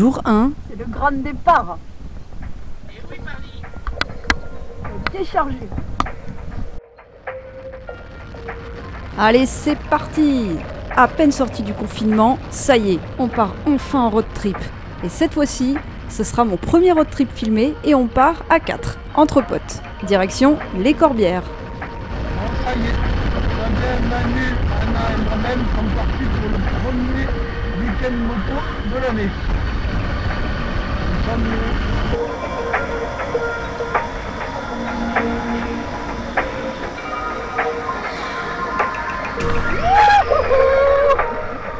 Jour 1. C'est le grand départ. Déchargé. Allez, c'est parti! À peine sorti du confinement, ça y est, on part enfin en road trip. Et cette fois-ci, ce sera mon premier road trip filmé et on part à 4, entre potes. Direction les Corbières. Bon, ça y est, Fabien, Manu, Anna et moi-même sommes partis pour le premier week-end moto de l'année. Nous sommes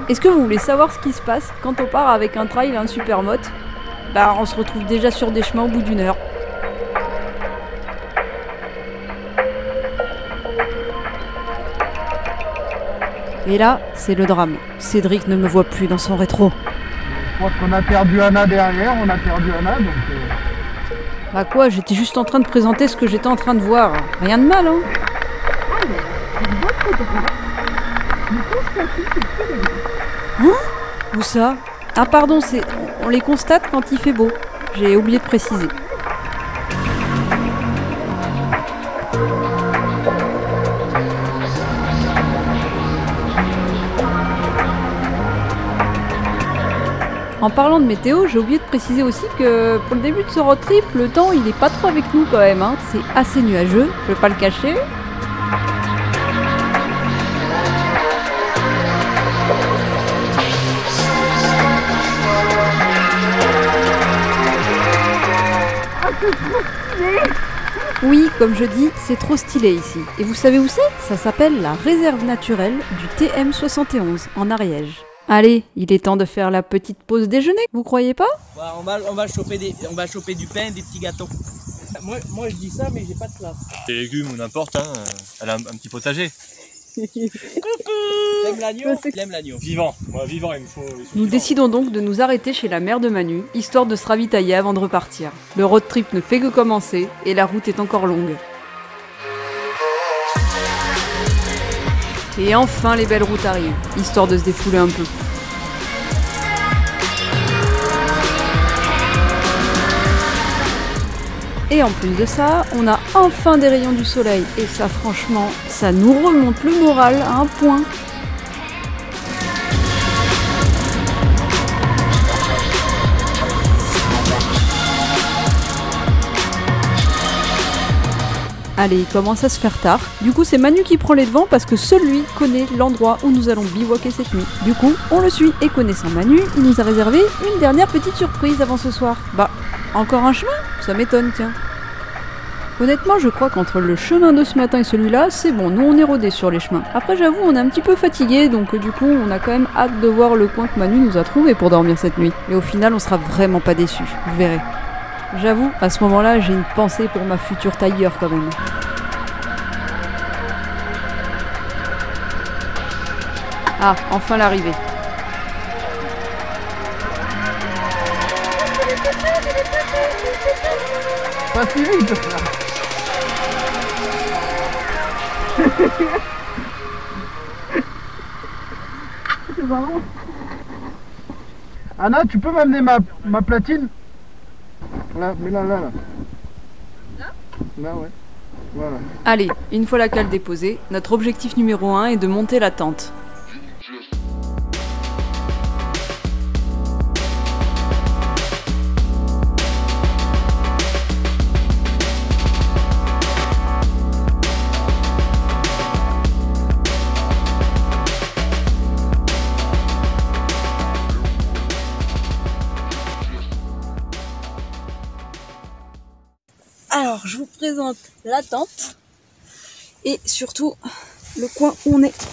Est-ce que vous voulez savoir ce qui se passe quand on part avec un trail et un supermoto? Bah, on se retrouve déjà sur des chemins au bout d'une heure. Et là, c'est le drame. Cédric ne me voit plus dans son rétro. Je crois qu'on a perdu Anna derrière, on a perdu Anna, donc... Bah quoi, j'étais juste en train de présenter ce que j'étais en train de voir. Rien de mal, hein. Hein? Où ça? Ah pardon, on les constate quand il fait beau. J'ai oublié de préciser. En parlant de météo, j'ai oublié de préciser aussi que pour le début de ce road trip, le temps il est pas trop avec nous quand même, hein. C'est assez nuageux, je vais pas le cacher. Oui, comme je dis, c'est trop stylé ici. Et vous savez où c'est? Ça s'appelle la réserve naturelle du TM71 en Ariège. Allez, il est temps de faire la petite pause déjeuner, vous croyez pas? Ouais, on va choper du pain, des petits gâteaux. Moi je dis ça, mais j'ai pas de place. Des légumes ou n'importe, hein. Elle a un petit potager. J'aime l'agneau. J'aime l'agneau. Vivant, moi vivant, il me faut. Nous décidons donc de nous arrêter chez la mère de Manu, histoire de se ravitailler avant de repartir. Le road trip ne fait que commencer et la route est encore longue. Et enfin les belles routes arrivent, histoire de se défouler un peu. Et en plus de ça, on a enfin des rayons du soleil. Et ça franchement, ça nous remonte le moral à un point. Allez, il commence à se faire tard. Du coup, c'est Manu qui prend les devants parce que seul lui connaît l'endroit où nous allons bivouaquer cette nuit. Du coup, on le suit. Et connaissant Manu, il nous a réservé une dernière petite surprise avant ce soir. Bah, encore un chemin? Ça m'étonne, tiens. Honnêtement, je crois qu'entre le chemin de ce matin et celui-là, c'est bon, nous on est rodés sur les chemins. Après, j'avoue, on est un petit peu fatigué, donc du coup, on a quand même hâte de voir le coin que Manu nous a trouvé pour dormir cette nuit. Et au final, on sera vraiment pas déçus, vous verrez. J'avoue, à ce moment-là, j'ai une pensée pour ma future tailleur quand même. Ah, enfin l'arrivée. Pas si vite, là. C'est marrant. Anna, tu peux m'amener ma platine? Là, mais là. Là? Là, ouais. Voilà. Allez, une fois la cale déposée, notre objectif numéro 1 est de monter la tente. Alors, je vous présente la tente et surtout le coin où on est.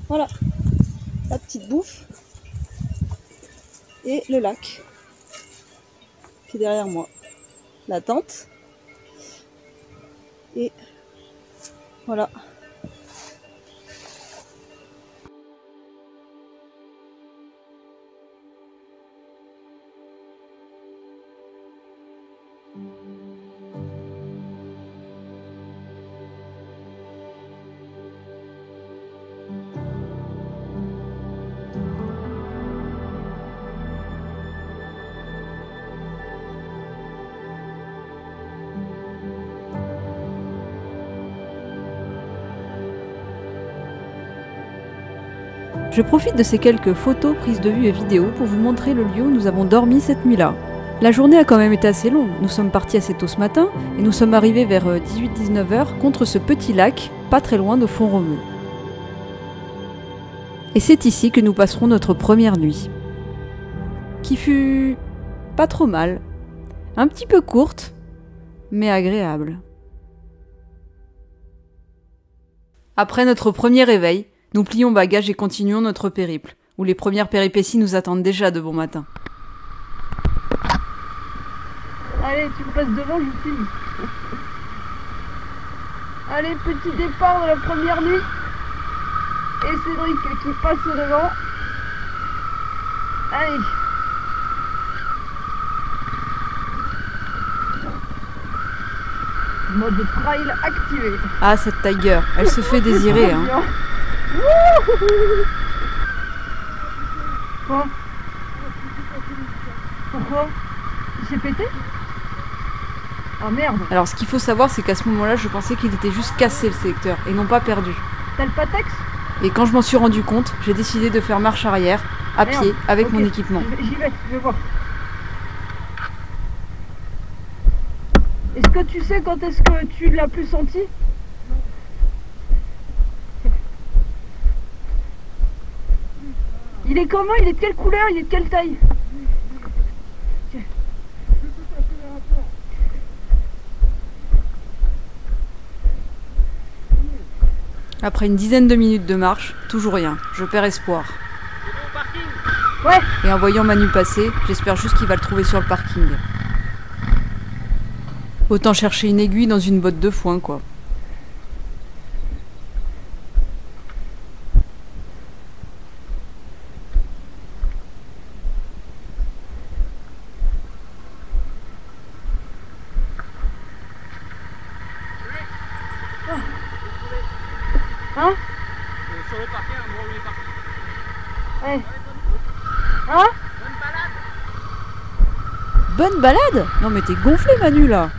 Voilà, la petite bouffe et le lac qui est derrière moi. La tente et voilà. Je profite de ces quelques photos, prises de vue et vidéos pour vous montrer le lieu où nous avons dormi cette nuit-là. La journée a quand même été assez longue, nous sommes partis assez tôt ce matin et nous sommes arrivés vers 18-19 h contre ce petit lac, pas très loin de Font-Romeu. Et c'est ici que nous passerons notre première nuit. Qui fut pas trop mal, un petit peu courte, mais agréable. Après notre premier réveil, nous plions bagages et continuons notre périple, où les premières péripéties nous attendent déjà de bon matin. Allez, tu me passes devant, je filme. Allez, petit départ de la première nuit. Et Cédric qui passe devant. Allez. Mode trail activé. Ah, cette Tiger, elle se fait désirer, hein. Quoi? Pourquoi? Il s'est pété? Ah merde. Alors ce qu'il faut savoir, c'est qu'à ce moment-là, je pensais qu'il était juste cassé le sélecteur, et non pas perdu. T'as le Patex? Et quand je m'en suis rendu compte, j'ai décidé de faire marche arrière, à Merde. pied, avec Ok. mon équipement. J'y vais, je vais voir. Est-ce que tu sais quand est-ce que tu l'as plus senti? Il est comment? Il est de quelle couleur? Il est de quelle taille? Après une dizaine de minutes de marche, toujours rien, je perds espoir. Ouais. Et en voyant Manu passer, j'espère juste qu'il va le trouver sur le parking. Autant chercher une aiguille dans une botte de foin, quoi. Hein? Sur le parquet, un endroit où il est parti. Ouais. Hein? Bonne balade? Non mais t'es gonflé Manu là.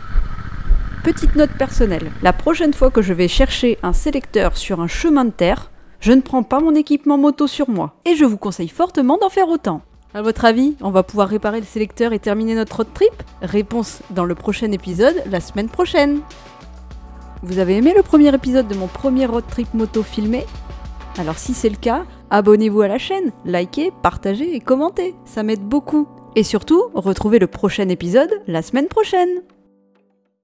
Petite note personnelle, la prochaine fois que je vais chercher un sélecteur sur un chemin de terre, je ne prends pas mon équipement moto sur moi. Et je vous conseille fortement d'en faire autant. À votre avis, on va pouvoir réparer le sélecteur et terminer notre road trip? Réponse dans le prochain épisode, la semaine prochaine. Vous avez aimé le premier épisode de mon premier road trip moto filmé? Alors si c'est le cas, abonnez-vous à la chaîne, likez, partagez et commentez, ça m'aide beaucoup. Et surtout, retrouvez le prochain épisode la semaine prochaine.